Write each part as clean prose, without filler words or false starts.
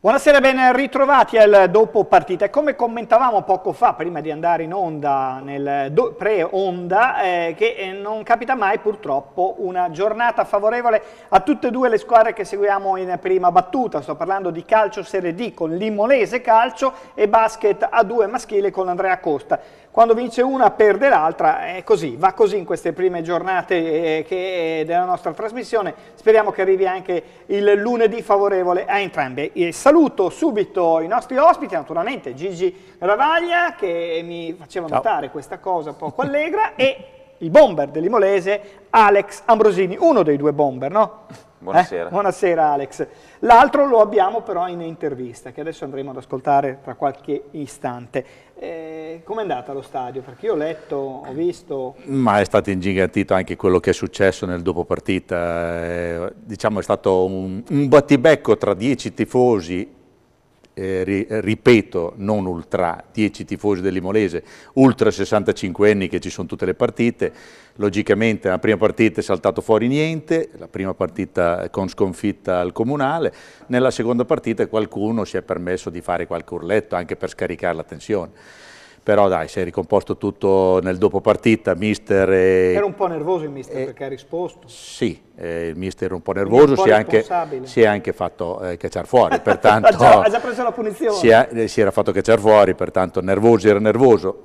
Buonasera, ben ritrovati al dopo partita. Come commentavamo poco fa, prima di andare in onda, nel pre-onda, che non capita mai purtroppo una giornata favorevole a tutte e due le squadre che seguiamo in prima battuta. Sto parlando di calcio Serie D con l'Imolese Calcio e basket A2 maschile con Andrea Costa. Quando vince una perde l'altra, è così, va così in queste prime giornate della nostra trasmissione. Speriamo che arrivi anche il lunedì favorevole a entrambe. E saluto subito i nostri ospiti, naturalmente Gigi Ravaglia, che mi faceva notare questa cosa poco allegra, e il bomber dell'Imolese Alex Ambrosini, uno dei due bomber, no? Buonasera. Buonasera Alex. L'altro lo abbiamo però in intervista, che adesso andremo ad ascoltare tra qualche istante. Com'è andata allo stadio? Perché io ho letto, ho visto... Ma è stato ingigantito anche quello che è successo nel dopo partita. Diciamo è stato un battibecco tra 10 tifosi, ripeto, non ultra, 10 tifosi dell'Imolese, ultra 65 anni che ci sono tutte le partite. Logicamente la prima partita è saltato fuori niente, la prima partita con sconfitta al Comunale, nella seconda partita qualcuno si è permesso di fare qualche urletto anche per scaricare la tensione. Però dai, si è ricomposto tutto nel dopo partita, mister... Era un po' nervoso il mister perché ha risposto. Sì, il mister era un po' nervoso, si è anche fatto cacciare fuori, pertanto... ha già preso la punizione. Si era fatto cacciare fuori, pertanto era nervoso,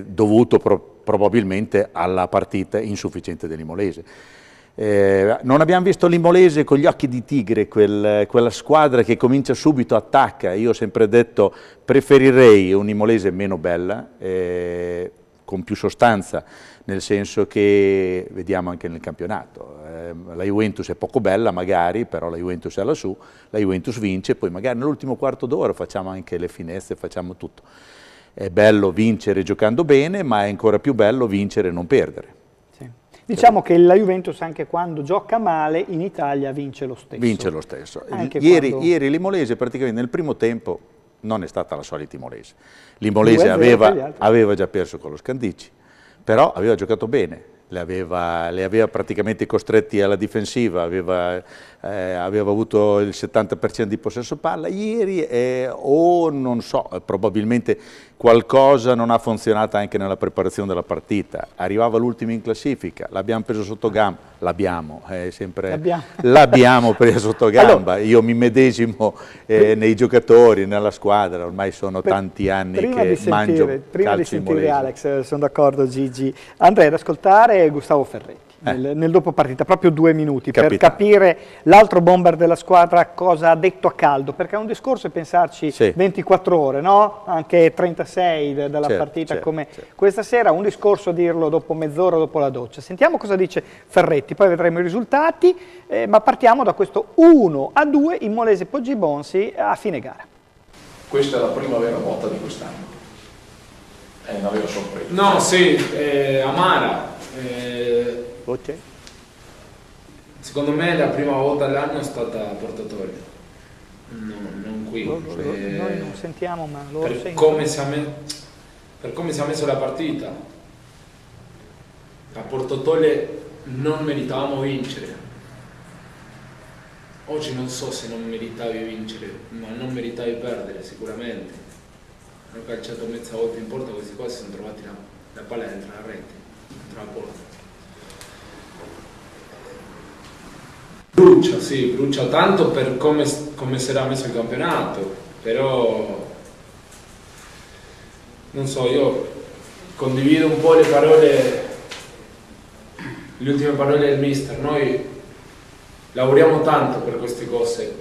dovuto probabilmente alla partita insufficiente dell'Imolese. Non abbiamo visto l'Imolese con gli occhi di tigre, quella squadra che comincia subito, attacca. Io ho sempre detto preferirei un'Imolese meno bella, con più sostanza, nel senso che vediamo anche nel campionato. La Juventus è poco bella magari, però la Juventus è lassù, la Juventus vince, poi magari nell'ultimo quarto d'ora facciamo anche le finestre, facciamo tutto. È bello vincere giocando bene, ma è ancora più bello vincere e non perdere. Diciamo che la Juventus anche quando gioca male in Italia vince lo stesso. Vince lo stesso. Ieri l'Imolese praticamente nel primo tempo non è stata la solita Imolese. L'Imolese aveva già perso con lo Scandicci, però aveva giocato bene, le aveva praticamente costretti alla difensiva, aveva avuto il 70% di possesso palla. Ieri non so, probabilmente qualcosa non ha funzionato anche nella preparazione della partita. Arrivava l'ultimo in classifica, l'abbiamo preso sotto gamba, l'abbiamo preso sotto gamba. Allora, io mi medesimo nei giocatori, nella squadra, ormai sono tanti anni che mangio calcio Prima di sentire imolese. Alex, sono d'accordo Gigi, andrei ad ascoltare Gustavo Ferretti. Nel dopo partita, proprio 2 minuti per capire l'altro bomber della squadra cosa ha detto a caldo, perché è un discorso e pensarci 24 ore, no? Anche 36 dalla partita come questa sera, un discorso dirlo dopo mezz'ora dopo la doccia. Sentiamo cosa dice Ferretti, poi vedremo i risultati, ma partiamo da questo 1-2 Imolese Poggibonsi a fine gara. Questa è la prima vera botta di quest'anno, è una vera sorpresa. No, sì, amara. Secondo me la prima volta all'anno è stata a Portatore, non qui. Noi non sentiamo, ma loro per sentono. Per come si è messo la partita, a Portatore non meritavamo vincere. Oggi non so se non meritavi vincere, ma non meritavi perdere sicuramente. Hanno calciato mezza volta in porta, questi qua si sono trovati la palla dentro la rete, dentro la porta. Brucia, sì, brucia tanto per come si era messo il campionato, però non so, io condivido un po' le ultime parole del mister. Noi lavoriamo tanto per queste cose,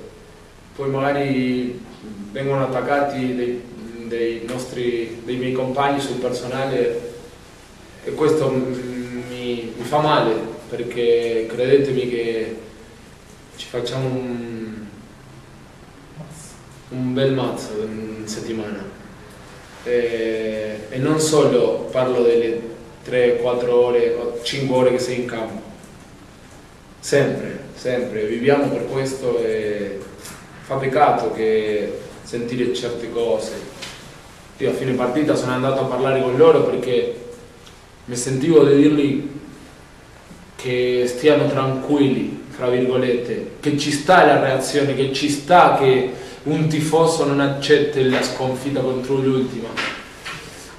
poi magari vengono attaccati dei miei compagni sul personale e questo mi fa male, perché credetemi che ci facciamo un bel mazzo in settimana e non solo parlo delle 3, 4 ore o 5 ore che sei in campo, sempre viviamo per questo e fa peccato che sentire certe cose. Io a fine partita sono andato a parlare con loro perché mi sentivo di dirgli che stiano tranquilli, fra virgolette, che ci sta la reazione, che ci sta che un tifoso non accetta la sconfitta contro l'ultima,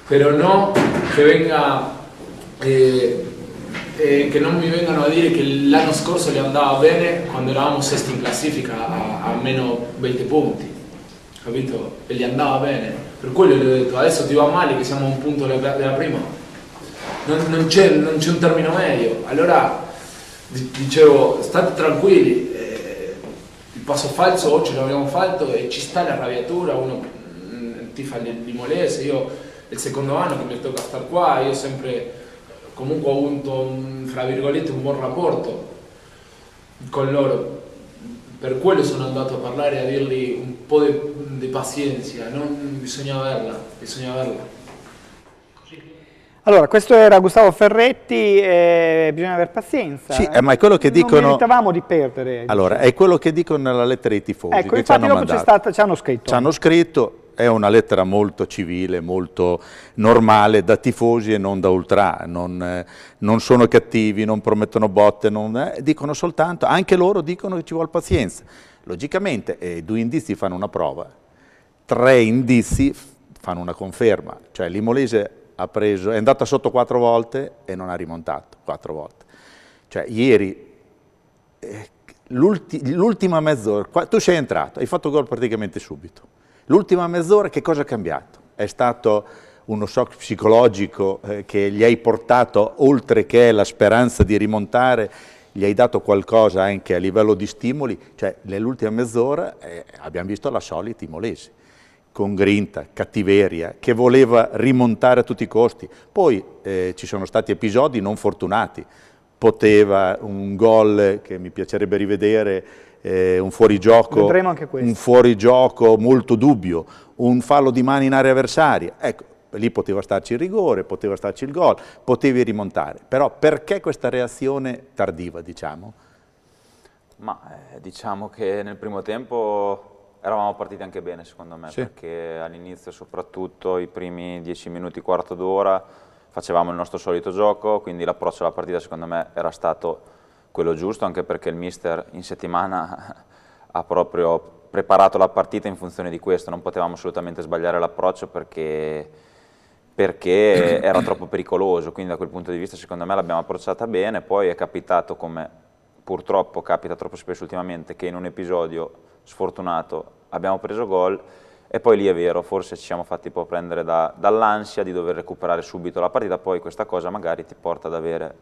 però no che venga che non mi vengano a dire che l'anno scorso gli andava bene quando eravamo sesti in classifica a meno 20 punti, capito? E gli andava bene, per quello gli ho detto adesso ti va male che siamo a un punto della prima, non c'è un termine medio. Allora dicevo state tranquilli, il passo falso oggi l'abbiamo fatto e ci sta l'arrabbiatura, uno tifa l'Imolese, io è il secondo anno che mi tocca star qua, io sempre comunque ho avuto fra virgolette un buon rapporto con loro, per quello sono andato a parlare e a dirgli un po' di pazienza, non bisogna averla, bisogna averla. Allora, questo era Gustavo Ferretti, bisogna avere pazienza. Sì, ma è quello che dicono... Non meritavamo di perdere. Allora, è quello che dicono nella lettera dei tifosi. Ecco, che infatti dopo ci hanno scritto. Ci hanno scritto, è una lettera molto civile, molto normale, da tifosi e non da ultra. Non sono cattivi, non promettono botte, dicono soltanto, anche loro dicono che ci vuole pazienza. Logicamente, 2 indizi fanno una prova, 3 indizi fanno una conferma, cioè l'Imolese è andata sotto 4 volte e non ha rimontato 4 volte. Cioè ieri, l'ultima mezz'ora, tu sei entrato, hai fatto gol praticamente subito. L'ultima mezz'ora che cosa è cambiato? È stato uno shock psicologico che gli hai portato, oltre che la speranza di rimontare, gli hai dato qualcosa anche a livello di stimoli, cioè nell'ultima mezz'ora abbiamo visto la solita Imolese, con grinta, cattiveria, che voleva rimontare a tutti i costi. Poi ci sono stati episodi non fortunati, poteva un gol che mi piacerebbe rivedere, un fuorigioco, vedremo anche questo, un fuorigioco molto dubbio, un fallo di mano in area avversaria, ecco, lì poteva starci il rigore, poteva starci il gol, potevi rimontare, però perché questa reazione tardiva, diciamo? Ma diciamo che nel primo tempo eravamo partiti anche bene secondo me, sì, perché all'inizio soprattutto i primi 10 minuti, quarto d'ora facevamo il nostro solito gioco, quindi l'approccio alla partita secondo me era stato quello giusto, anche perché il mister in settimana ha proprio preparato la partita in funzione di questo, non potevamo assolutamente sbagliare l'approccio perché era troppo pericoloso, quindi da quel punto di vista secondo me l'abbiamo approcciata bene. Poi è capitato, come purtroppo capita troppo spesso ultimamente, che in un episodio sfortunato abbiamo preso gol e poi lì è vero, forse ci siamo fatti un po' prendere dall'ansia di dover recuperare subito la partita, poi questa cosa magari ti porta ad avere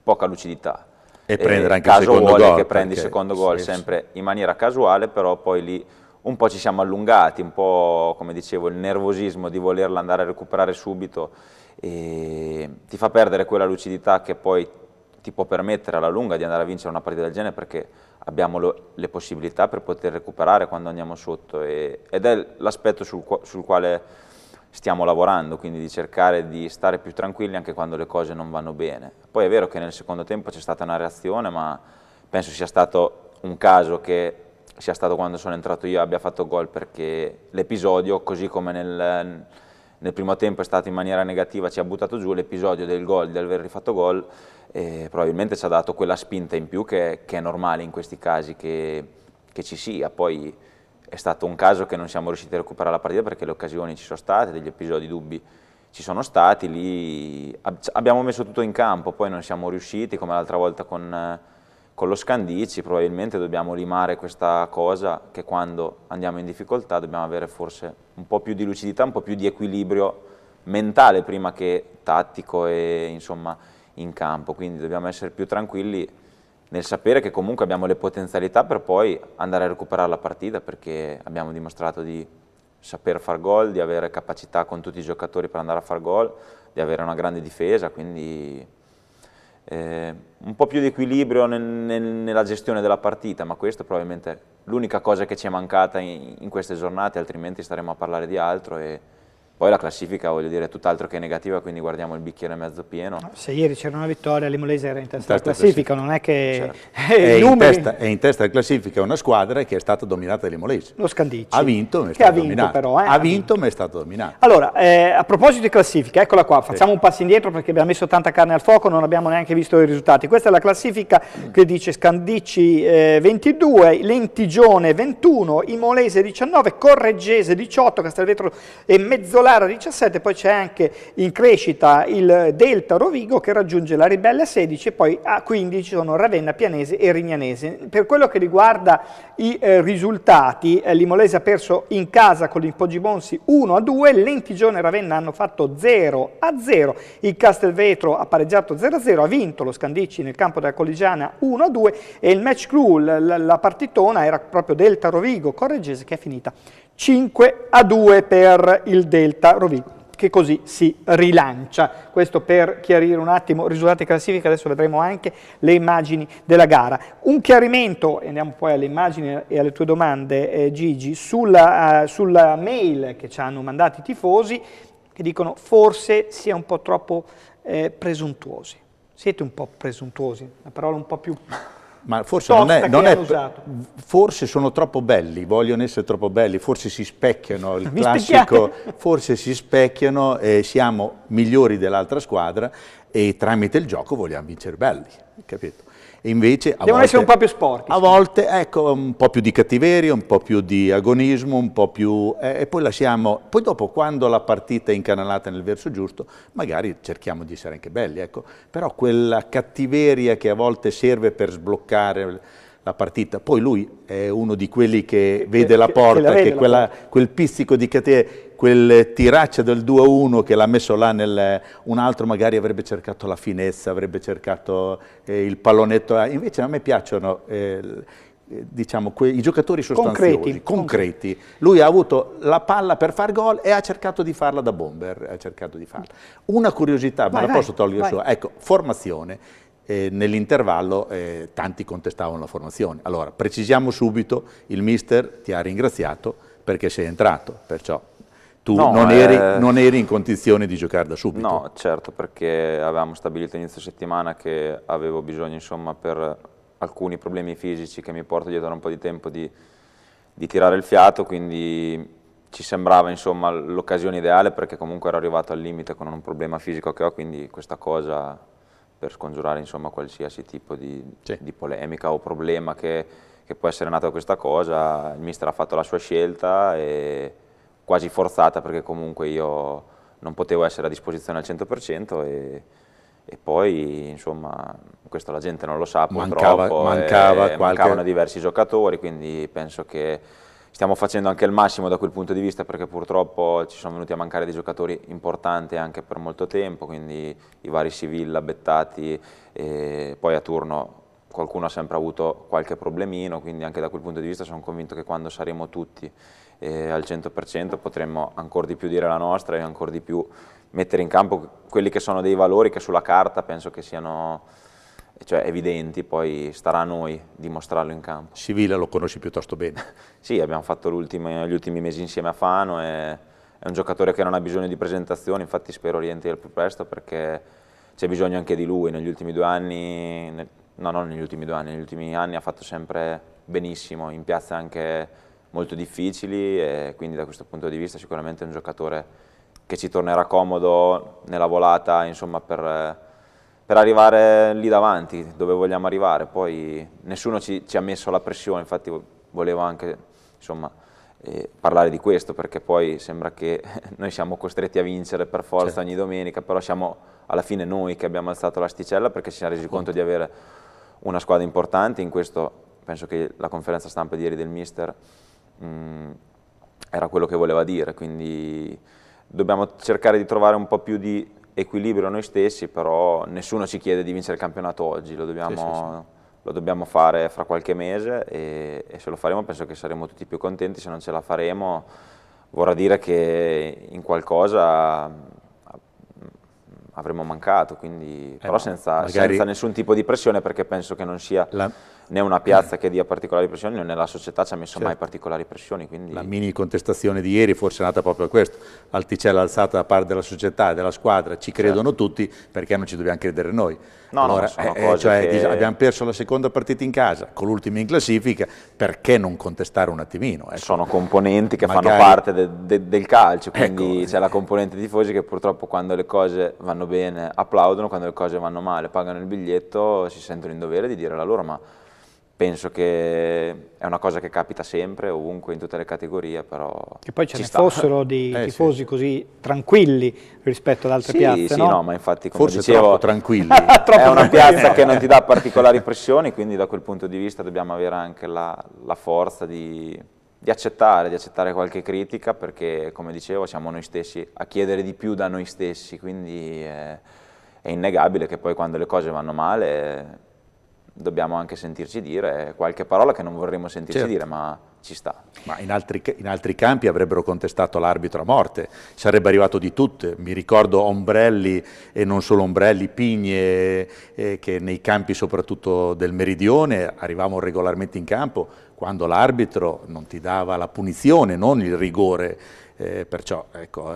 poca lucidità. E prendere anche il secondo gol. Che prendi il secondo gol sempre in maniera casuale, però poi lì un po' ci siamo allungati, un po' come dicevo il nervosismo di volerla andare a recuperare subito e ti fa perdere quella lucidità che poi ti può permettere alla lunga di andare a vincere una partita del genere, perché abbiamo le possibilità per poter recuperare quando andiamo sotto ed è l'aspetto sul quale stiamo lavorando, quindi di cercare di stare più tranquilli anche quando le cose non vanno bene. Poi è vero che nel secondo tempo c'è stata una reazione, ma penso sia stato un caso che sia stato quando sono entrato io abbia fatto gol, perché l'episodio, così come nel primo tempo è stato in maniera negativa, ci ha buttato giù, l'episodio del gol, di aver rifatto gol, probabilmente ci ha dato quella spinta in più che è normale in questi casi che ci sia. Poi è stato un caso che non siamo riusciti a recuperare la partita perché le occasioni ci sono state, degli episodi dubbi ci sono stati, lì abbiamo messo tutto in campo, poi non siamo riusciti, come l'altra volta con lo Scandicci. Probabilmente dobbiamo limare questa cosa, che quando andiamo in difficoltà dobbiamo avere forse un po' più di lucidità, un po' più di equilibrio mentale prima che tattico e insomma in campo, quindi dobbiamo essere più tranquilli nel sapere che comunque abbiamo le potenzialità per poi andare a recuperare la partita, perché abbiamo dimostrato di saper far gol, di avere capacità con tutti i giocatori per andare a far gol, di avere una grande difesa, quindi un po' più di equilibrio nella gestione della partita, ma questo è probabilmente l'unica cosa che ci è mancata in queste giornate, altrimenti staremo a parlare di altro e Poi la classifica, voglio dire, è tutt'altro che negativa, quindi guardiamo il bicchiere mezzo pieno. Se ieri c'era una vittoria, l'Imolese era in testa alla classifica, non è che... Certo. È in testa alla classifica una squadra che è stata dominata dall'Imolese. Lo Scandicci. Ha vinto, ma è stato dominato. Però, ha vinto, ma è stato dominato. Allora, a proposito di classifica, eccola qua, facciamo un passo indietro perché abbiamo messo tanta carne al fuoco, non abbiamo neanche visto i risultati. Questa è la classifica che dice Scandicci 22, Lentigione 21, Imolese 19, Correggese 18, Castelvetro e Mezzolara 17, poi c'è anche in crescita il Delta Rovigo che raggiunge la Ribelle a 16 e poi a 15 sono Ravenna, Pianese e Rignanese. Per quello che riguarda i risultati, l'Imolese ha perso in casa con l'Impoggimonsi 1-2, Lentigione e Ravenna hanno fatto 0-0, il Castelvetro ha pareggiato 0-0, ha vinto lo Scandicci nel campo della Colligiana 1-2 e il match clou, la partitona era proprio Delta Rovigo Correggese che è finita 5-2 per il Delta Rovigo, che così si rilancia. Questo per chiarire un attimo i risultati di classifica, adesso vedremo anche le immagini della gara. Un chiarimento, e andiamo poi alle immagini e alle tue domande Gigi, sulla mail che ci hanno mandato i tifosi, che dicono forse sia un po' troppo presuntuosi. Siete un po' presuntuosi, una parola un po' più... Ma forse non è forse sono troppo belli, vogliono essere troppo belli, forse si specchiano, il classico, forse si specchiano e siamo migliori dell'altra squadra e tramite il gioco vogliamo vincere belli, capito? E invece devono essere un po' più sporchi. A volte, ecco, un po' più di cattiveria, un po' più di agonismo, un po' più... e poi lasciamo... Poi dopo, quando la partita è incanalata nel verso giusto, magari cerchiamo di essere anche belli, ecco. Però quella cattiveria che a volte serve per sbloccare la partita. Poi lui è uno di quelli che vede la porta, che quel pizzico di cattiveria, quel tiraccia del 2-1 che l'ha messo là, un altro magari avrebbe cercato la finezza, avrebbe cercato il pallonetto. Invece a me piacciono diciamo, i giocatori sostanziosi, concreti. Lui ha avuto la palla per far gol e ha cercato di farla da bomber, ha cercato di farla. Una curiosità, ma la posso togliere solo, ecco, formazione. Nell'intervallo tanti contestavano la formazione. Allora, precisiamo subito, il mister ti ha ringraziato perché sei entrato, perciò tu non eri in condizione di giocare da subito. No, certo, perché avevamo stabilito inizio settimana che avevo bisogno, insomma, per alcuni problemi fisici che mi porto dietro da un po' di tempo di tirare il fiato, quindi ci sembrava, insomma, l'occasione ideale perché comunque ero arrivato al limite con un problema fisico che ho, quindi questa cosa, per scongiurare, insomma, qualsiasi tipo di polemica o problema che può essere nato da questa cosa, il mister ha fatto la sua scelta e quasi forzata perché comunque io non potevo essere a disposizione al 100% e poi, insomma, questo la gente non lo sa purtroppo, mancavano diversi giocatori, quindi penso che stiamo facendo anche il massimo da quel punto di vista perché purtroppo ci sono venuti a mancare dei giocatori importanti anche per molto tempo, quindi i vari Sivilla, Bettati, e poi a turno qualcuno ha sempre avuto qualche problemino, quindi anche da quel punto di vista sono convinto che quando saremo tutti al 100% potremmo ancora di più dire la nostra e ancora di più mettere in campo quelli che sono dei valori che sulla carta penso che siano evidenti, poi starà a noi dimostrarlo in campo. Sivilla lo conosci piuttosto bene. Sì, abbiamo fatto gli ultimi mesi insieme a Fano, è un giocatore che non ha bisogno di presentazioni, infatti spero rientri al più presto perché c'è bisogno anche di lui. Negli ultimi 2 anni, no, non negli ultimi 2 anni, negli ultimi anni ha fatto sempre benissimo, in piazze anche molto difficili e quindi da questo punto di vista sicuramente è un giocatore che ci tornerà comodo nella volata, insomma, per arrivare lì davanti, dove vogliamo arrivare. Poi nessuno ci ha messo la pressione, infatti volevo anche, insomma, parlare di questo, perché poi sembra che noi siamo costretti a vincere per forza ogni domenica, però siamo alla fine noi che abbiamo alzato l'asticella perché ci siamo resi conto di avere una squadra importante. In questo penso che la conferenza stampa di ieri del mister era quello che voleva dire, quindi dobbiamo cercare di trovare un po' più di equilibrio noi stessi, però nessuno ci chiede di vincere il campionato oggi, lo dobbiamo fare fra qualche mese e se lo faremo penso che saremo tutti più contenti. Se non ce la faremo vorrà dire che in qualcosa avremo mancato, quindi, però senza nessun tipo di pressione, perché penso che non sia né una piazza che dia particolari pressioni, né la società ci ha messo mai particolari pressioni. Quindi... La mini contestazione di ieri forse è nata proprio a questo, alticella alzata da parte della società e della squadra, ci credono tutti, perché non ci dobbiamo credere noi? No, allora, sono cose che... abbiamo perso la seconda partita in casa, con l'ultima in classifica, perché non contestare un attimino? Ecco. Sono componenti che fanno parte del calcio, quindi c'è la componente tifosi che purtroppo quando le cose vanno bene applaudono, quando le cose vanno male pagano il biglietto, si sentono in dovere di dire la loro, ma penso che è una cosa che capita sempre, ovunque, in tutte le categorie, però che poi ce ne fossero di tifosi così tranquilli rispetto ad altre piazze, sì, no? no, ma infatti, come forse dicevo, troppo tranquilli. È una piazza che non ti dà particolari pressioni, quindi da quel punto di vista dobbiamo avere anche la forza di accettare qualche critica, perché, come dicevo, siamo noi stessi a chiedere di più da noi stessi, quindi è innegabile che poi quando le cose vanno male dobbiamo anche sentirci dire qualche parola che non vorremmo sentirci dire, ma ci sta. Ma in altri campi avrebbero contestato l'arbitro a morte, sarebbe arrivato di tutte. Mi ricordo Ombrelli, e non solo Ombrelli, Pigne, che nei campi soprattutto del Meridione arrivavano regolarmente in campo quando l'arbitro non ti dava la punizione, non il rigore. Perciò, ecco...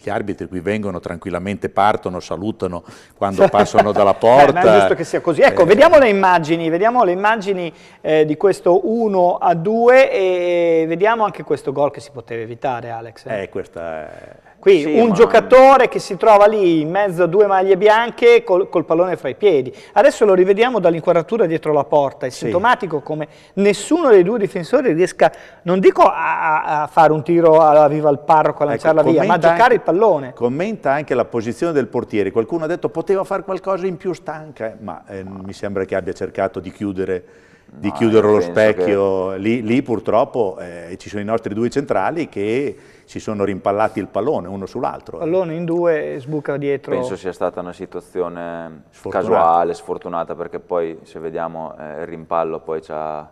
Gli arbitri qui vengono tranquillamente, partono, salutano quando passano dalla porta. Ma è giusto che sia così. Ecco, vediamo le immagini di questo 1-2 e vediamo anche questo gol che si poteva evitare, Alex. Questa è... Qui un giocatore che si trova lì in mezzo a due maglie bianche col pallone fra i piedi. Adesso lo rivediamo dall'inquadratura dietro la porta. È sintomatico come nessuno dei due difensori riesca, non dico a fare un tiro alla viva al parroco, a lanciarla via, ma a giocare il pallone. Commenta anche la posizione del portiere. Qualcuno ha detto poteva fare qualcosa in più, stanca, ma mi sembra che abbia cercato di chiudere lo specchio. Che... Lì purtroppo ci sono i nostri due centrali che si sono rimpallati il pallone uno sull'altro. Pallone in due, sbuca dietro. Penso sia stata una situazione casuale, sfortunata, perché poi se vediamo il rimpallo poi ci ha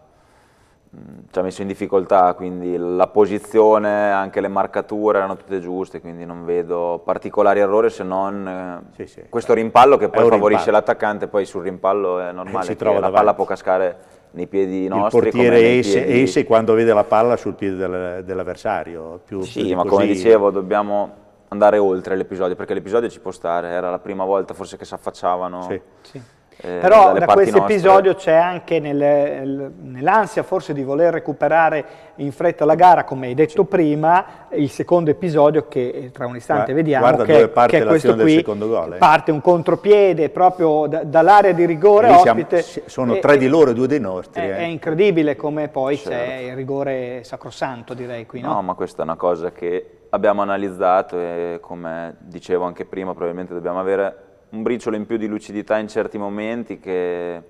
messo in difficoltà, quindi la posizione, anche le marcature erano tutte giuste, quindi non vedo particolari errori se non questo rimpallo che poi favorisce l'attaccante. Poi sul rimpallo è normale che la palla può cascare nei piedi nostri. Il portiere esce quando vede la palla sul piede dell'avversario. Sì, ma come dicevo dobbiamo andare oltre l'episodio, perché l'episodio ci può stare, era la prima volta forse che si affacciavano. Sì. Però da questo episodio c'è anche nell'ansia forse di voler recuperare in fretta la gara, come hai detto prima, il secondo episodio che tra un istante vediamo, che è questo qui, del secondo gol, parte un contropiede proprio dall'area di rigore ospite. Sono tre di loro e due dei nostri. È incredibile come poi c'è il rigore sacrosanto, direi qui, no? No, ma questa è una cosa che abbiamo analizzato e, come dicevo anche prima, probabilmente dobbiamo avere un briciolo in più di lucidità in certi momenti che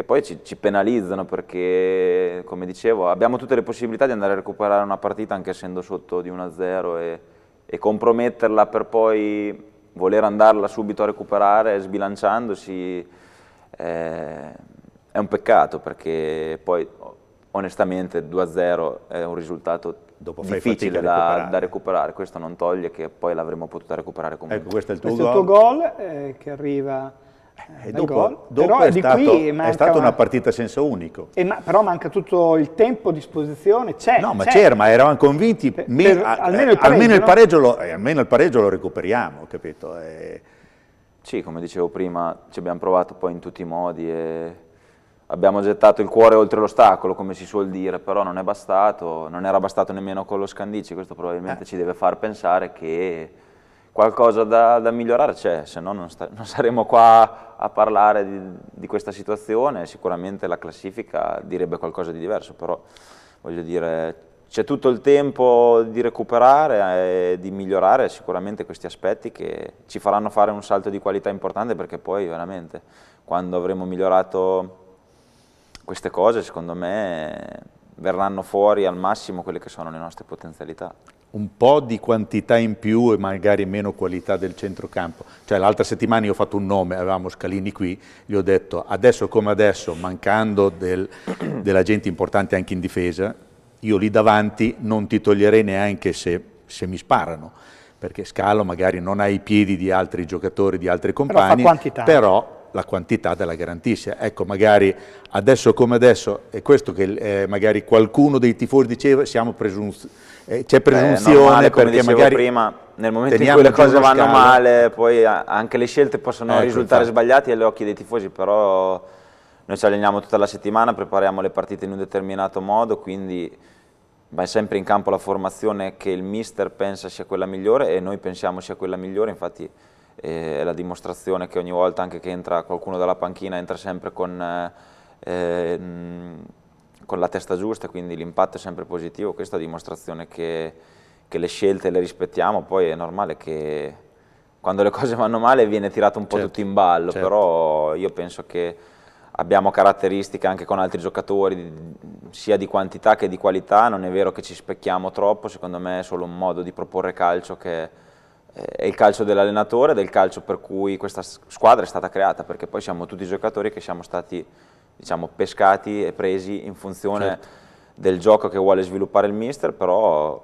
poi ci penalizzano, perché, come dicevo, abbiamo tutte le possibilità di andare a recuperare una partita anche essendo sotto di 1-0 e comprometterla per poi voler andarla subito a recuperare sbilanciandosi è un peccato, perché poi onestamente 2-0 è un risultato difficile da recuperare. Questo non toglie che poi l'avremmo potuta recuperare comunque. Ecco, questo è il tuo gol che arriva dopo è stata una partita a senso unico. Però manca tutto il tempo a disposizione. Ma c'era, ma eravamo convinti almeno il pareggio lo recuperiamo, capito? Sì, come dicevo prima, ci abbiamo provato poi in tutti i modi e abbiamo gettato il cuore oltre l'ostacolo, come si suol dire, però non è bastato, non era bastato nemmeno con lo Scandicci. Questo probabilmente ci deve far pensare che qualcosa da migliorare c'è, se no non saremo qua a parlare di questa situazione. Sicuramente la classifica direbbe qualcosa di diverso, però voglio dire, c'è tutto il tempo di recuperare e di migliorare sicuramente questi aspetti che ci faranno fare un salto di qualità importante, perché poi veramente quando avremo migliorato queste cose, secondo me, verranno fuori al massimo quelle che sono le nostre potenzialità. Un po' di quantità in più e magari meno qualità del centrocampo. Cioè l'altra settimana io ho fatto un nome, avevamo Scalini qui, gli ho detto adesso come adesso, mancando della gente importante anche in difesa, io lì davanti non ti toglierei neanche se mi sparano, perché Scalo magari non ha i piedi di altri giocatori, di altri compagni, però la quantità te la garantisce. Ecco, magari adesso come adesso, è questo che magari qualcuno dei tifosi diceva, c'è presunzione, normale, come perché dicevo magari prima, nel momento in cui le cose vanno male, poi anche le scelte possono risultare sbagliate agli occhi dei tifosi, però noi ci alleniamo tutta la settimana, prepariamo le partite in un determinato modo, quindi va sempre in campo la formazione che il mister pensa sia quella migliore e noi pensiamo sia quella migliore. Infatti è la dimostrazione che ogni volta anche che entra qualcuno dalla panchina entra sempre con la testa giusta, quindi l'impatto è sempre positivo. Questa è la dimostrazione che le scelte le rispettiamo. Poi è normale che quando le cose vanno male viene tirato un po' tutto in ballo, però io penso che abbiamo caratteristiche anche con altri giocatori, sia di quantità che di qualità. Non è vero che ci specchiamo troppo, secondo me è solo un modo di proporre calcio che è il calcio dell'allenatore ed è il calcio per cui questa squadra è stata creata, perché poi siamo tutti giocatori che siamo stati, diciamo, pescati e presi in funzione del gioco che vuole sviluppare il mister, però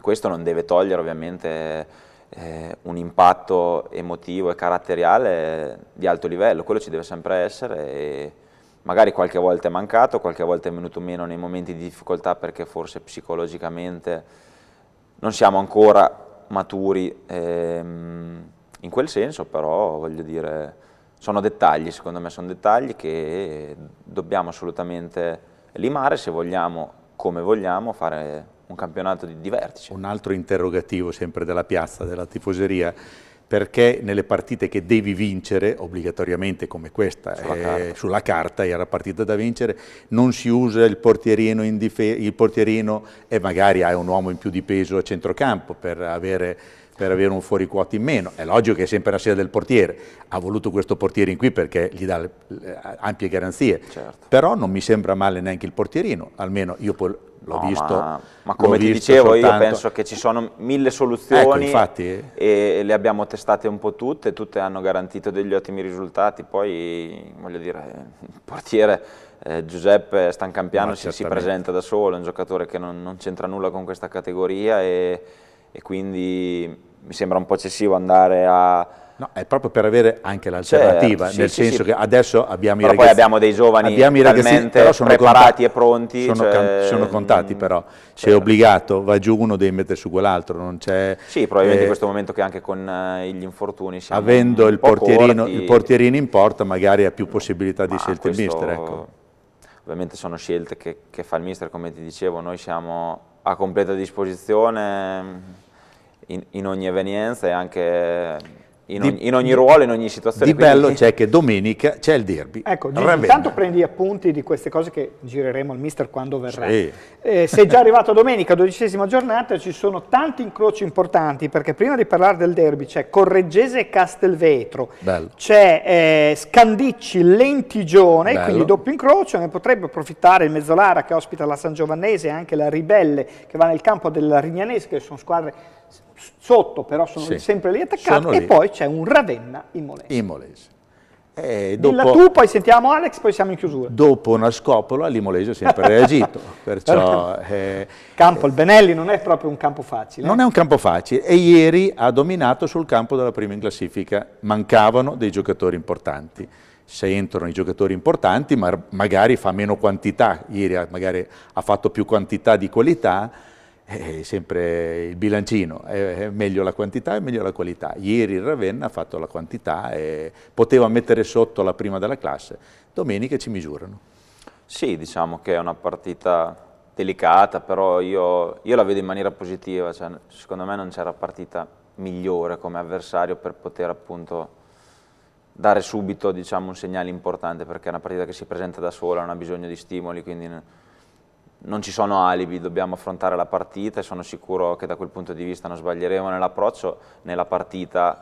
questo non deve togliere ovviamente un impatto emotivo e caratteriale di alto livello. Quello ci deve sempre essere e magari qualche volta è mancato, qualche volta è venuto meno nei momenti di difficoltà perché forse psicologicamente non siamo ancora maturi in quel senso, però voglio dire, sono dettagli, secondo me sono dettagli che dobbiamo assolutamente limare se vogliamo, come vogliamo, fare un campionato di vertice. Un altro interrogativo sempre della piazza, della tifoseria, perché nelle partite che devi vincere, obbligatoriamente come questa, sulla carta era partita da vincere, non si usa il portierino e magari hai un uomo in più di peso a centrocampo per avere un fuoriquota in meno. È logico che è sempre la scelta del portiere, ha voluto questo portiere in qui perché gli dà ampie garanzie, però non mi sembra male neanche il portierino, almeno io poi l'ho visto. Ma come ti dicevo, io penso che ci sono 1000 soluzioni e le abbiamo testate un po' tutte hanno garantito degli ottimi risultati. Poi voglio dire, il portiere Giuseppe Stancampiano si presenta da solo, è un giocatore che non c'entra nulla con questa categoria e quindi mi sembra un po' eccessivo andare a... No, è proprio per avere anche l'alternativa, nel senso che adesso abbiamo i ragazzi... poi abbiamo dei giovani talmente preparati e pronti. Sono contati però, se è obbligato va giù uno devi mettere su quell'altro, non c'è... Sì, probabilmente in questo momento che anche con gli infortuni siamo avendo il portierino in porta magari ha più possibilità di scelta il mister, ecco. Ovviamente sono scelte che fa il mister, come ti dicevo, noi siamo a completa disposizione in ogni evenienza e anche... In ogni ruolo, in ogni situazione. Di bello c'è che domenica c'è il derby. Ecco, intanto prendi appunti di queste cose che gireremo al mister quando verrà. Sì. Sei già arrivato domenica, 12ª giornata, ci sono tanti incroci importanti, perché prima di parlare del derby c'è Correggese e Castelvetro, c'è Scandicci, Lentigione, bello. Quindi doppio incrocio, ne potrebbe approfittare il Mezzolara che ospita la San Giovannese e anche la Ribelle che va nel campo della Rignanese, che sono squadre sotto, però sono sempre lì attaccati, e poi c'è un Ravenna Imolese. Dilla tu, poi sentiamo Alex, poi siamo in chiusura. Dopo una scopola l'Imolese ha sempre reagito, perciò... il Benelli non è proprio un campo facile. Non è un campo facile, e ieri ha dominato sul campo della prima in classifica, mancavano dei giocatori importanti. Se entrano i giocatori importanti, magari fa meno quantità, ieri magari ha fatto più quantità di qualità, è sempre il bilancino, è meglio la quantità e meglio la qualità. Ieri il Ravenna ha fatto la quantità e poteva mettere sotto la prima della classe, domenica ci misurano. Sì, diciamo che è una partita delicata, però io la vedo in maniera positiva, cioè, secondo me non c'era partita migliore come avversario per poter appunto dare subito, diciamo, un segnale importante, perché è una partita che si presenta da sola, non ha bisogno di stimoli, quindi non ci sono alibi, dobbiamo affrontare la partita e sono sicuro che da quel punto di vista non sbaglieremo nell'approccio, nella partita,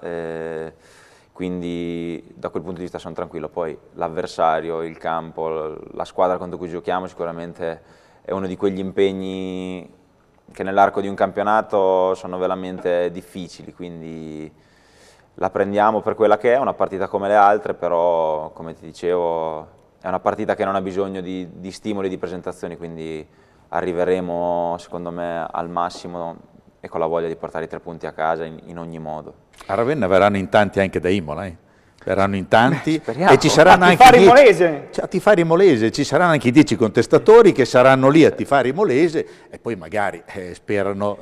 quindi da quel punto di vista sono tranquillo. Poi l'avversario, il campo, la squadra contro cui giochiamo sicuramente è uno di quegli impegni che nell'arco di un campionato sono veramente difficili, quindi la prendiamo per quella che è, una partita come le altre, però come ti dicevo è una partita che non ha bisogno di stimoli, di presentazioni, quindi arriveremo secondo me al massimo e con la voglia di portare i 3 punti a casa in ogni modo. A Ravenna verranno in tanti anche da Imola. verranno in tanti speriamo. e ci saranno A anche tifare 10 Imolese. a tifare Imolese, ci saranno anche 10 contestatori che saranno lì a tifare Imolese e poi magari sperano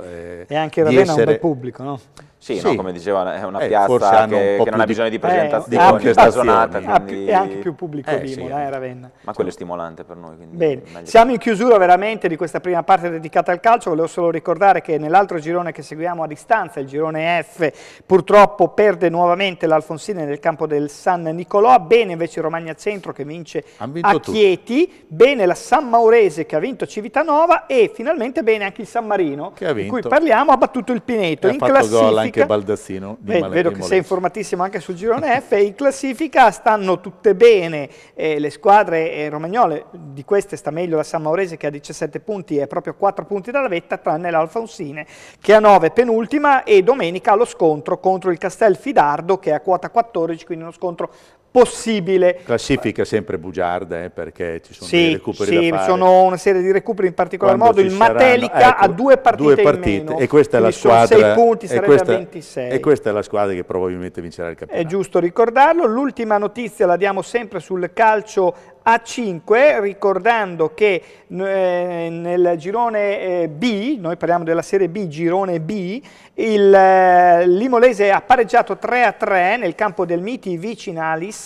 E anche di Ravenna ha un essere... bel pubblico, no? Sì, Sì. No, come diceva, è una Forse piazza hanno un po' che non ha più bisogno di di presentazioni, contestazioni. blasonata, E anche più pubblico di sì, Imola, Ravenna. ma quello è stimolante per noi. Quindi Bene, meglio. siamo in chiusura veramente di questa prima parte dedicata al calcio. Volevo solo ricordare che nell'altro girone che seguiamo a distanza, il girone F, purtroppo perde nuovamente l'Alfonsine nel campo del San Nicolò. Bene invece il Romagna Centro che vince Han vinto a Chieti, bene la San Maurese che ha vinto Civitanova e finalmente bene anche il San Marino, Che ha di cui vinto. parliamo, ha battuto il Pineto. E In ha fatto gol anche classifica, Baldassino di vedo che Molise. sei informatissimo anche sul girone F. In classifica stanno tutte bene le squadre romagnole, di queste sta meglio la San Maurese che ha 17 punti e proprio 4 punti dalla vetta, tranne l'Alfonsine che ha 9, penultima, e domenica allo scontro contro il Castelfidardo che è a quota 14, quindi uno scontro possibile. Classifica sempre bugiarda perché ci sono dei recuperi da fare. Sono una serie di recuperi, in particolar Quando modo il ci saranno- Matelica ha ecco, 2 partite in meno, e questa è la quindi sono squadra 6 punti, e sarebbe a 26. E questa è la squadra che probabilmente vincerà il È campionato. giusto ricordarlo. L'ultima notizia la diamo sempre sul calcio A5, ricordando che nel girone B, noi parliamo della Serie B, girone B, l'Imolese ha pareggiato 3-3 nel campo del Miti Vicinalis,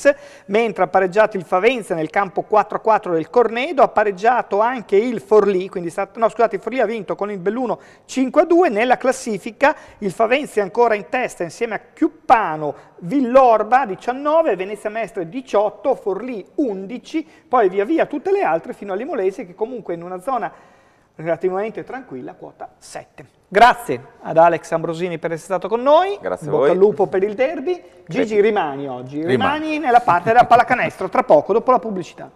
mentre ha pareggiato il Favenza nel campo 4-4 del Cornedo, ha pareggiato anche il Forlì, quindi il Forlì ha vinto con il Belluno 5-2. Nella classifica il Favenza è ancora in testa insieme a Chiuppano, Villorba 19, Venezia Mestre 18, Forlì 11, poi via via tutte le altre fino all'Imolese che comunque in una zona relativamente tranquilla, quota 7. Grazie ad Alex Ambrosini per essere stato con noi. Grazie a Bocca voi. al lupo per il derby. Gigi, rimani oggi, Rimani. rimani nella parte della pallacanestro tra poco, dopo la pubblicità.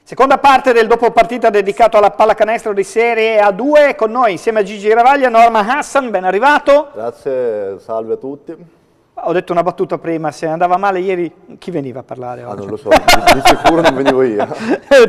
Seconda parte del dopo partita dedicato alla pallacanestro di Serie A2, con noi insieme a Gigi Ravaglia, Norman Hassan, ben arrivato. Grazie, salve a tutti. Ho detto una battuta prima, se andava male ieri chi veniva a parlare oggi? Non lo so, di sicuro non venivo io.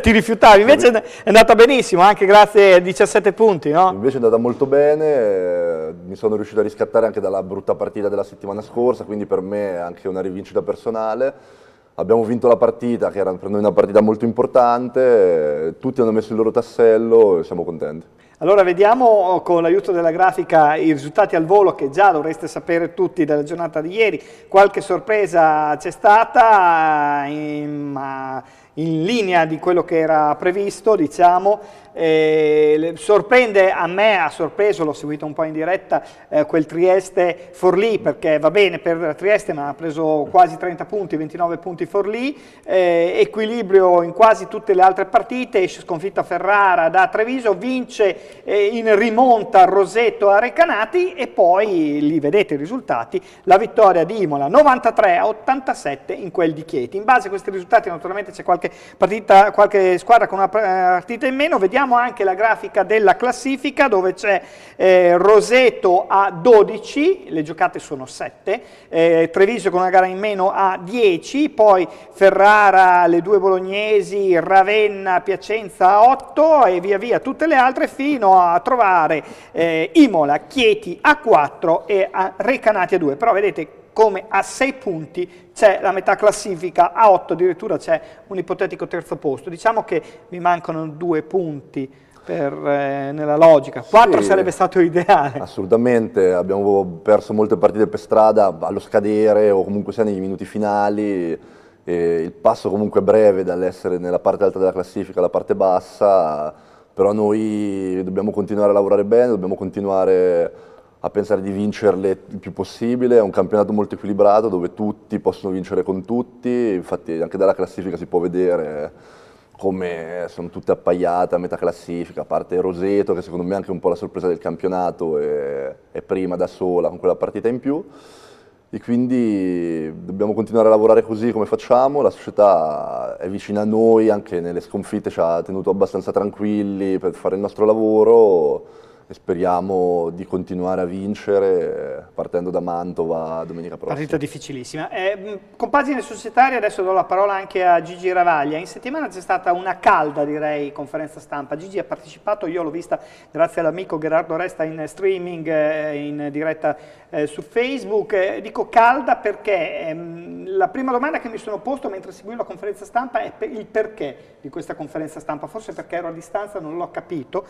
Ti rifiutavi, invece è andata benissimo, anche grazie a 17 punti, no? Invece è andata molto bene, mi sono riuscito a riscattare anche dalla brutta partita della settimana scorsa, quindi per me è anche una rivincita personale. Abbiamo vinto la partita, che era per noi una partita molto importante, tutti hanno messo il loro tassello e siamo contenti. Allora vediamo con l'aiuto della grafica i risultati al volo che già dovreste sapere tutti della giornata di ieri. Qualche sorpresa c'è stata, ma in linea di quello che era previsto, diciamo. Sorprende, a me ha sorpreso, l'ho seguito un po' in diretta, quel Trieste-Forlì, perché va bene per Trieste ma ha preso quasi 30 punti, 29 punti Forlì, equilibrio in quasi tutte le altre partite, esce sconfitta Ferrara da Treviso, vince in rimonta Roseto a Recanati e poi lì vedete i risultati, la vittoria di Imola 93-87 in quel di Chieti. In base a questi risultati naturalmente c'è qualche squadra con una partita in meno. Vediamo anche la grafica della classifica dove c'è Roseto a 12, le giocate sono 7, Treviso con una gara in meno a 10, poi Ferrara, le due bolognesi, Ravenna, Piacenza a 8 e via via tutte le altre fino a trovare Imola, Chieti a 4 e a Recanati a 2, però vedete come a 6 punti c'è la metà classifica, a 8 addirittura c'è un ipotetico terzo posto. Diciamo che mi mancano 2 punti nella logica, 4 Sì, sarebbe stato ideale. Assolutamente, abbiamo perso molte partite per strada allo scadere o comunque sia nei minuti finali, e il passo comunque è breve dall'essere nella parte alta della classifica alla parte bassa, però noi dobbiamo continuare a lavorare bene, dobbiamo continuare a pensare di vincerle il più possibile. È un campionato molto equilibrato dove tutti possono vincere con tutti, infatti anche dalla classifica si può vedere come sono tutte appaiate a metà classifica, a parte Roseto che secondo me è anche un po' la sorpresa del campionato, è prima da sola con quella partita in più. e quindi dobbiamo continuare a lavorare così come facciamo. La società è vicina a noi, anche nelle sconfitte ci ha tenuto abbastanza tranquilli per fare il nostro lavoro e speriamo di continuare a vincere partendo da Mantova domenica prossima. Partita difficilissima. Compagine societarie, adesso do la parola anche a Gigi Ravaglia. In settimana c'è stata una calda, direi, conferenza stampa. Gigi ha partecipato, io l'ho vista grazie all'amico Gerardo Resta in streaming, in diretta su Facebook. Dico calda perché la prima domanda che mi sono posto mentre seguivo la conferenza stampa è il perché di questa conferenza stampa, forse perché ero a distanza, non l'ho capito.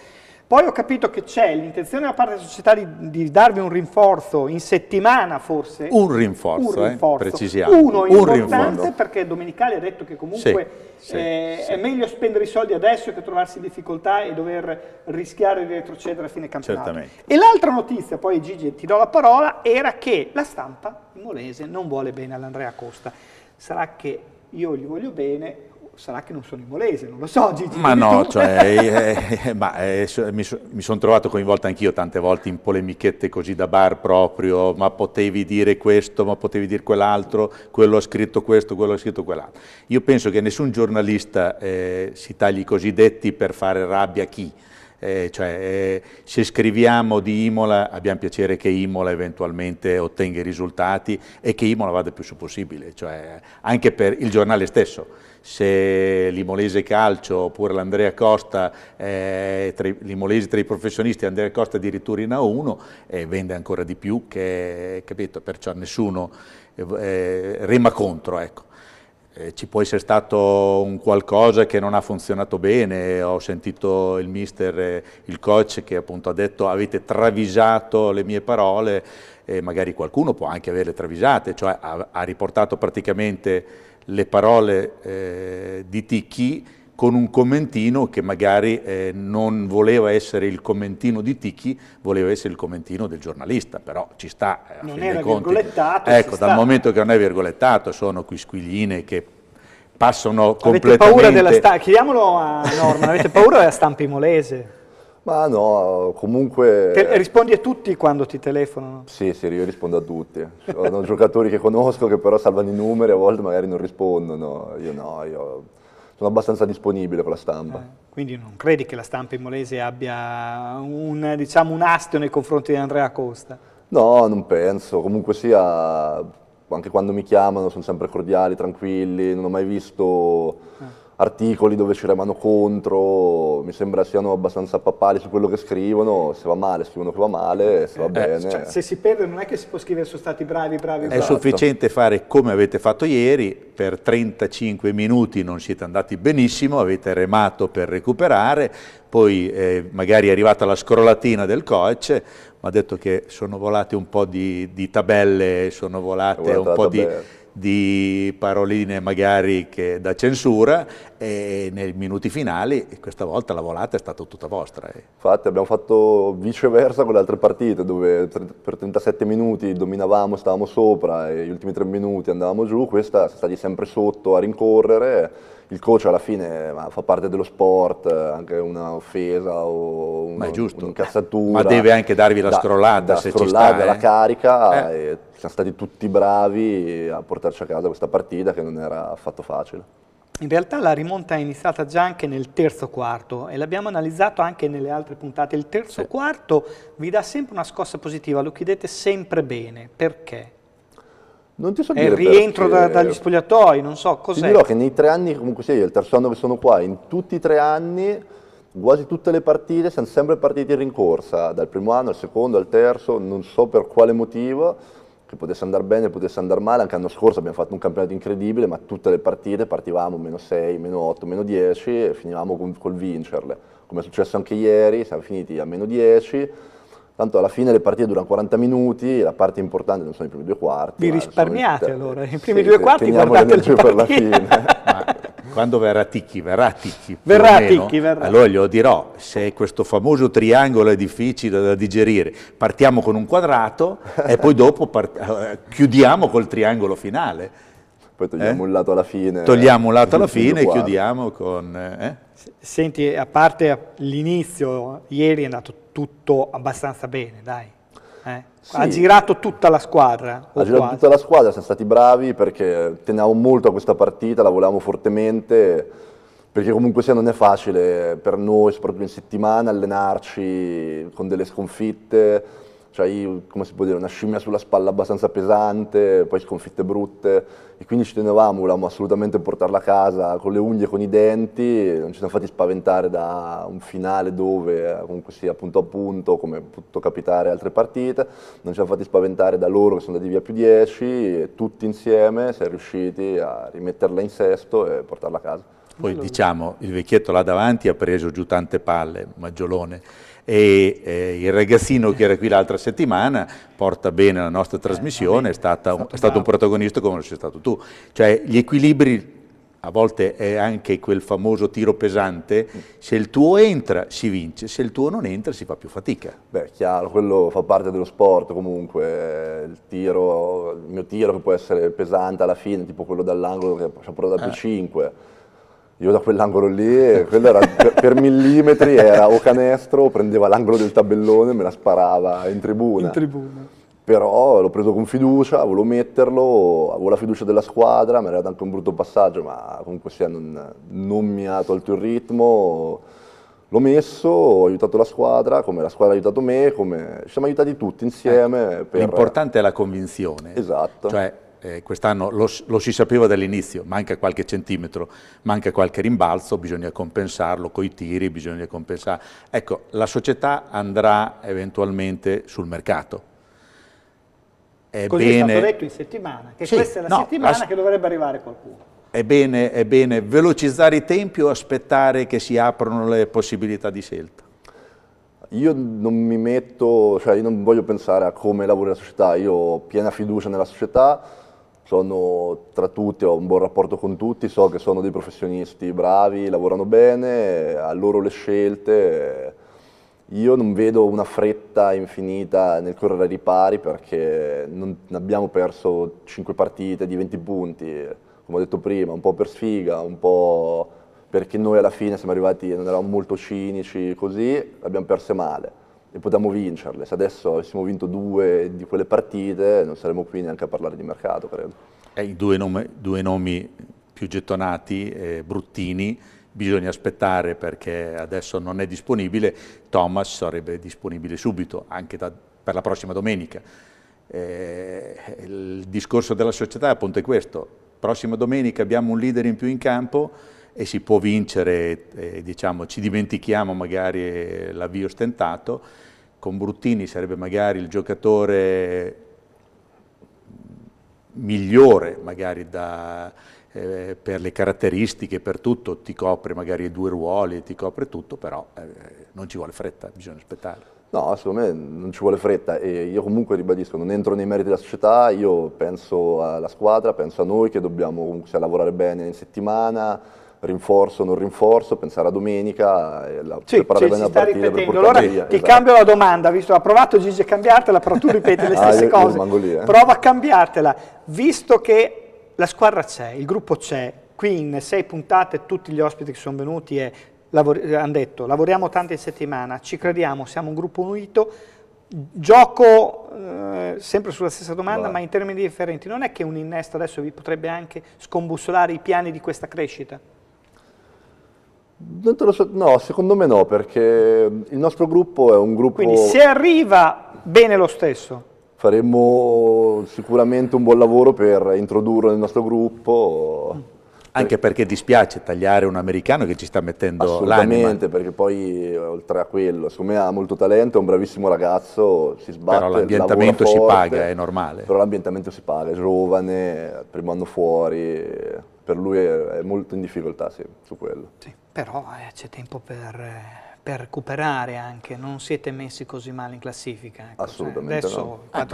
Poi ho capito che c'è l'intenzione da parte della società di darvi un rinforzo in settimana, forse. Un rinforzo. Precisiamo. Uno importante, perché Domenicali ha detto che comunque è meglio spendere i soldi adesso che trovarsi in difficoltà e dover rischiare di retrocedere a fine campionato. Certamente. E l'altra notizia, poi Gigi ti do la parola, era che la stampa imolese non vuole bene all'Andrea Costa. Sarà che io gli voglio bene, sarà che non sono imolese, non lo so Gigi. Ma no, cioè, mi sono trovato coinvolto anch'io tante volte in polemichette così da bar proprio, ma potevi dire questo, ma potevi dire quell'altro, quello ha scritto questo, quello ha scritto quell'altro. Io penso che nessun giornalista si tagli i cosiddetti per fare rabbia a chi. Se scriviamo di Imola abbiamo piacere che Imola eventualmente ottenga i risultati e che Imola vada il più su possibile, cioè, anche per il giornale stesso. Se l'Imolese Calcio oppure l'Andrea Costa, l'Imolese tra i professionisti, Andrea Costa addirittura in A1, vende ancora di più, capito? Perciò nessuno rema contro, ecco. Ci può essere stato un qualcosa che non ha funzionato bene, ho sentito il mister, il coach che appunto ha detto avete travisato le mie parole, magari qualcuno può anche averle travisate, cioè ha riportato praticamente le parole di Ticchi con un commentino che magari non voleva essere il commentino di Ticchi, voleva essere il commentino del giornalista, però ci sta. Non era virgolettato. Ecco, dal momento che non è virgolettato, sono quisquiline che passano completamente... Avete paura della stampa? Chiediamolo a Norman, avete paura della stampa imolese? Ma no, comunque... Rispondi a tutti quando ti telefonano? Sì, io rispondo a tutti. Sono giocatori che conosco che però salvano i numeri, a volte magari non rispondono. Io sono abbastanza disponibile con la stampa. Quindi non credi che la stampa imolese abbia un astio nei confronti di Andrea Costa? No, non penso. Comunque sia, anche quando mi chiamano sono sempre cordiali, tranquilli, non ho mai visto articoli dove ci remano contro, mi sembra siano abbastanza papali su quello che scrivono, se va male scrivono che va male, se va bene. Cioè, se si perde non è che si può scrivere sono stati bravi. È sufficiente fare come avete fatto ieri, per 35 minuti non siete andati benissimo, avete remato per recuperare, poi magari è arrivata la scrollatina del coach, mi ha detto che sono volate un po' di tabelle, sono volate un po' di paroline magari da censura e nei minuti finali questa volta la volata è stata tutta vostra. Infatti abbiamo fatto viceversa con le altre partite dove per 37 minuti dominavamo, stavamo sopra e gli ultimi 3 minuti andavamo giù, questa siamo stati sempre sotto a rincorrere. Il coach alla fine fa parte dello sport, anche una offesa o un'incazzatura. Ma deve anche darvi la scrollata se ci sta. La carica e siamo stati tutti bravi a portarci a casa questa partita che non era affatto facile. In realtà la rimonta è iniziata già anche nel terzo quarto e l'abbiamo analizzato anche nelle altre puntate. Il terzo quarto vi dà sempre una scossa positiva, lo chiudete sempre bene. Perché? Non ti so dire il rientro dagli spogliatoi, non so cos'è. Ti dirò che nei 3 anni, comunque sia io, il terzo anno che sono qua, in tutti i 3 anni, quasi tutte le partite, siamo sempre partiti in rincorsa, dal primo anno al secondo, al terzo, non so per quale motivo, che potesse andare bene, potesse andare male, anche l'anno scorso abbiamo fatto un campionato incredibile, ma tutte le partite partivamo -6, -8, -10 e finivamo col vincerle. Come è successo anche ieri, siamo finiti a -10, tanto alla fine le partite durano 40 minuti, la parte importante non sono i primi 2 quarti. Vi risparmiate allora, i primi 2 quarti guardate le per la fine. Ma quando verrà Ticchi, verrà Ticchi. Allora glielo dirò, se questo famoso triangolo è difficile da digerire, partiamo con un quadrato e poi dopo chiudiamo col triangolo finale. Poi togliamo un lato alla fine. Togliamo un lato alla fine e chiudiamo con... Senti, a parte l'inizio, ieri è andato tutto abbastanza bene, dai. Ha Sì. girato tutta la squadra. o Ha girato quasi. tutta la squadra, siamo stati bravi perché tenevamo molto a questa partita, la volevamo fortemente, perché comunque sia non è facile per noi, soprattutto in settimana, allenarci con delle sconfitte, cioè come si può dire, una scimmia sulla spalla abbastanza pesante, poi sconfitte brutte, e quindi ci tenevamo, volevamo assolutamente portarla a casa con le unghie e con i denti, non ci siamo fatti spaventare da un finale dove comunque sia punto a punto, come è potuto capitare altre partite, non ci siamo fatti spaventare da loro che sono andati via più 10, e tutti insieme siamo riusciti a rimetterla in sesto e portarla a casa. Poi diciamo, il vecchietto là davanti ha preso giù tante palle, Maggiolone, e il ragazzino che era qui l'altra settimana porta bene la nostra trasmissione, è stato un protagonista come lo sei stato tu. Cioè gli equilibri, a volte è anche quel famoso tiro pesante, se il tuo entra si vince, se il tuo non entra si fa più fatica. Beh, chiaro, quello fa parte dello sport comunque, il mio tiro che può essere pesante alla fine, tipo quello dall'angolo che ci ha portato da più 5. Io da quell'angolo lì, quello era per millimetri, era o canestro, o prendeva l'angolo del tabellone e me la sparava in tribuna. Però l'ho preso con fiducia, volevo metterlo, avevo la fiducia della squadra, mi era dato anche un brutto passaggio, ma comunque sia non mi ha tolto il ritmo. L'ho messo, ho aiutato la squadra, come la squadra ha aiutato me, come ci siamo aiutati tutti insieme. L'importante è la convinzione. Esatto. Cioè, quest'anno lo si sapeva dall'inizio, manca qualche centimetro, manca qualche rimbalzo, bisogna compensarlo coi tiri, bisogna compensare. Ecco, la società andrà eventualmente sul mercato. Così è stato detto in settimana, che Sì, questa è la no, settimana che dovrebbe arrivare qualcuno. È bene velocizzare i tempi o aspettare che si aprano le possibilità di scelta? Io non mi metto, cioè io non voglio pensare a come lavora la società, io ho piena fiducia nella società, sono tra tutti, ho un buon rapporto con tutti, so che sono dei professionisti bravi, lavorano bene, a loro le scelte. Io non vedo una fretta infinita nel correre ai ripari perché non abbiamo perso 5 partite di 20 punti, come ho detto prima, un po' per sfiga, un po' perché noi alla fine siamo arrivati, non eravamo molto cinici così, abbiamo perse male e potevamo vincerle. Se adesso avessimo vinto 2 di quelle partite non saremmo qui neanche a parlare di mercato, credo. I due nomi più gettonati, bruttini, bisogna aspettare perché adesso non è disponibile. Thomas sarebbe disponibile subito, anche per la prossima domenica. Il discorso della società appunto è questo: prossima domenica abbiamo un leader in più in campo e si può vincere, diciamo, ci dimentichiamo magari l'avvio stentato. Con Bruttini sarebbe magari il giocatore migliore, magari per le caratteristiche, per tutto, ti copre magari i 2 ruoli, ti copre tutto, però non ci vuole fretta, bisogna aspettare. No, secondo me non ci vuole fretta e io comunque ribadisco, non entro nei meriti della società, io penso alla squadra, penso a noi che dobbiamo comunque lavorare bene in settimana, rinforzo, non rinforzo, pensare a domenica e preparare bene la partita per portarla allora via. Ti cambio la domanda, visto ha provato Gigi a cambiartela, però tu ripeti le stesse io cose, rimango lì, prova a cambiartela, visto che la squadra c'è, il gruppo c'è, qui in 6 puntate tutti gli ospiti che sono venuti hanno detto lavoriamo tanto in settimana, ci crediamo, siamo un gruppo unito. Gioco sempre sulla stessa domanda, ma in termini differenti. Non è che un innesto adesso vi potrebbe anche scombussolare i piani di questa crescita? Non te lo so, no, secondo me no, perché il nostro gruppo è un gruppo... Quindi se arriva bene lo stesso. Faremo sicuramente un buon lavoro per introdurlo nel nostro gruppo. Anche perché dispiace tagliare un americano che ci sta mettendo l'anima. Assolutamente, perché poi oltre a quello, secondo me ha molto talento, è un bravissimo ragazzo, si sbatte, però l'ambientamento si paga, è normale. Però l'ambientamento si paga, è giovane, primo anno fuori, per lui è molto in difficoltà, sì, su quello. Sì, però c'è tempo per recuperare anche, non siete messi così male in classifica. Ecco. Assolutamente adesso no.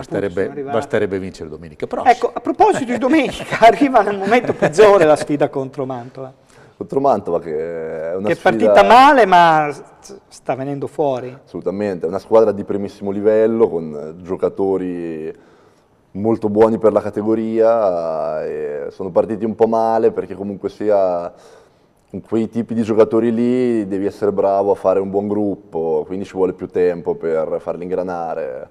Basterebbe vincere domenica prossima. Ecco, a proposito di domenica, arriva nel momento peggiore la sfida contro Mantova. Contro Mantova che è una che è sfida... partita male ma sta venendo fuori. Assolutamente, è una squadra di primissimo livello con giocatori molto buoni per la categoria e sono partiti un po' male perché comunque sia... Con quei tipi di giocatori lì devi essere bravo a fare un buon gruppo, quindi ci vuole più tempo per farli ingranare.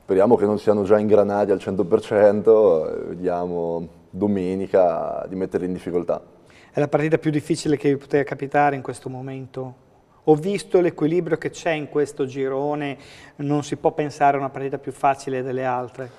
Speriamo che non siano già ingranati al 100%, vediamo domenica di metterli in difficoltà. È la partita più difficile che vi poteva capitare in questo momento? Ho visto l'equilibrio che c'è in questo girone, non si può pensare a una partita più facile delle altre?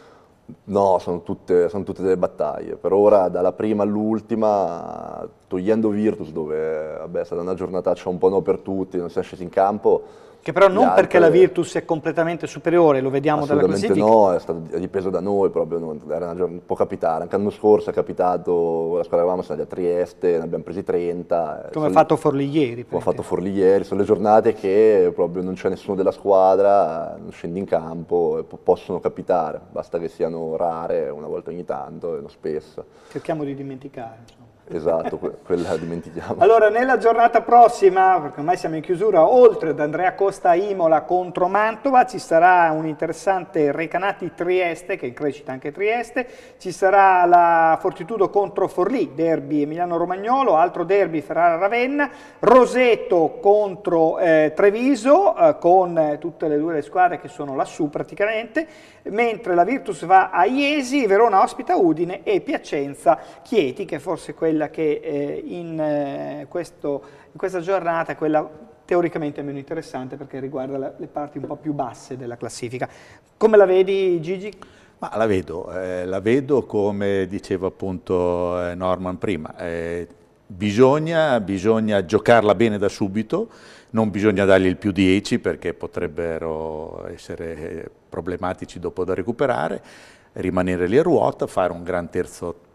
No, sono tutte delle battaglie. Per ora, dalla prima all'ultima, togliendo Virtus, dove vabbè, è stata una giornataccia un po' no per tutti, non si è scesi in campo. Che però non perché la Virtus è completamente superiore, lo vediamo dalla classifica. No, è dipeso da noi proprio, era un po' capitare. Anche l'anno scorso è capitato, la squadra eravamo stati a Trieste, ne abbiamo presi 30. Come ha fatto Forlì ieri. Come ha fatto Forlì ieri, sono le giornate che proprio non c'è nessuno della squadra, non scendi in campo e possono capitare, basta che siano rare una volta ogni tanto e non spesso. Cerchiamo di dimenticare, insomma. Esatto, quella dimentichiamo. Allora, nella giornata prossima, perché ormai siamo in chiusura, oltre ad Andrea Costa Imola contro Mantova, ci sarà un interessante Recanati Trieste, che è in crescita anche Trieste, ci sarà la Fortitudo contro Forlì, derby Emiliano-Romagnolo, altro derby Ferrara-Ravenna, Roseto contro Treviso, con tutte le due le squadre che sono lassù praticamente, mentre la Virtus va a Iesi, Verona ospita Udine e Piacenza Chieti, che è forse quella che in questa giornata è quella teoricamente meno interessante perché riguarda le parti un po' più basse della classifica. Come la vedi, Gigi? Ma la vedo come diceva appunto Norman prima, bisogna giocarla bene da subito, non bisogna dargli il più 10 perché potrebbero essere problematici dopo da recuperare, rimanere lì a ruota, fare un gran terzo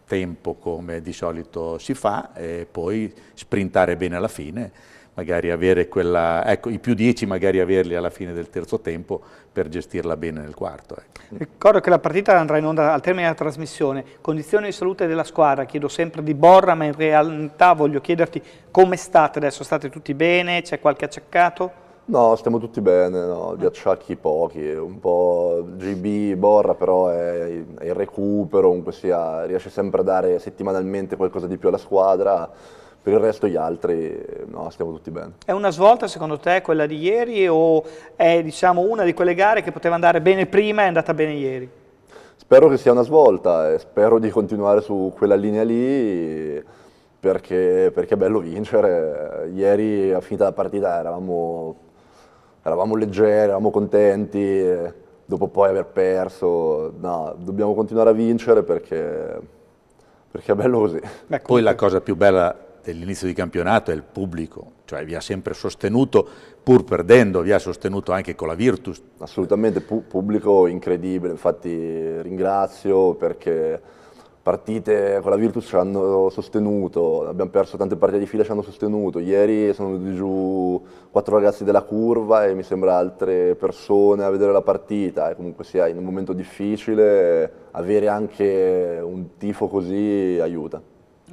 tempo come di solito si fa e poi sprintare bene alla fine, magari avere i più 10 magari averli alla fine del terzo tempo per gestirla bene nel quarto. Ricordo che la partita andrà in onda al termine della trasmissione. Condizioni di salute della squadra, chiedo sempre di Borra, ma in realtà voglio chiederti come state adesso, state tutti bene, c'è qualche acciaccato? No, stiamo tutti bene, no? Di acciacchi pochi, un po' GB, Borra però è in recupero, comunque sia, riesce sempre a dare settimanalmente qualcosa di più alla squadra, per il resto gli altri no, stiamo tutti bene. È una svolta secondo te quella di ieri o è diciamo una di quelle gare che poteva andare bene prima e è andata bene ieri? Spero che sia una svolta e spero di continuare su quella linea lì perché è bello vincere. Ieri a finita la partita eravamo leggeri, eravamo contenti, dopo poi aver perso, no, dobbiamo continuare a vincere perché è bello così. Beh, poi la cosa più bella dell'inizio di campionato è il pubblico, cioè vi ha sempre sostenuto, pur perdendo, vi ha sostenuto anche con la Virtus. Assolutamente, pubblico incredibile, infatti ringrazio perché partite con la Virtus ci hanno sostenuto, abbiamo perso tante partite di fila, ci hanno sostenuto, ieri sono venuti giù 4 ragazzi della curva e mi sembra altre persone a vedere la partita e comunque sia in un momento difficile avere anche un tifo così aiuta.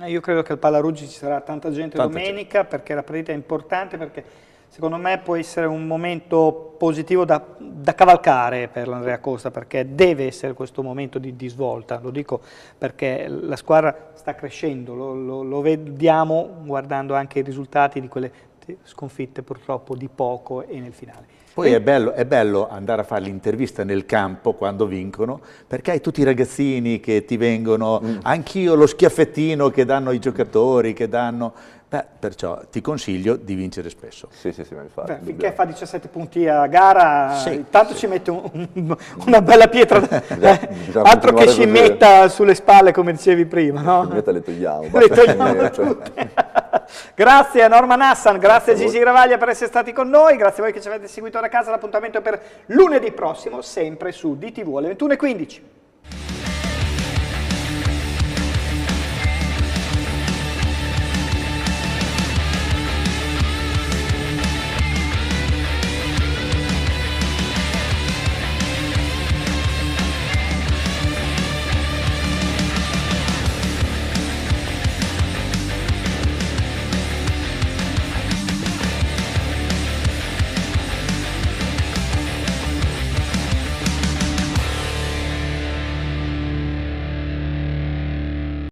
Io credo che al Pallaruggi ci sarà tanta gente domenica perché la partita è importante, perché secondo me può essere un momento positivo da cavalcare per l'Andrea Costa, perché deve essere questo momento di svolta, lo dico perché la squadra sta crescendo, lo vediamo guardando anche i risultati di quelle sconfitte purtroppo di poco e nel finale. Poi è bello andare a fare l'intervista nel campo quando vincono, perché hai tutti i ragazzini che ti vengono, anch'io lo schiaffettino che danno i giocatori, che danno... perciò ti consiglio di vincere spesso. Sì, ma infatti. Finché fa 17 punti a gara, intanto ci mette una bella pietra, altro che ci metta sulle spalle come dicevi prima, no? Le togliamo. Le togliamo tutte. Grazie a Norman Hassan, grazie a Gigi Gravaglia per essere stati con noi, grazie a voi che ci avete seguito da casa, l'appuntamento per lunedì prossimo, sempre su DTV alle 21:15.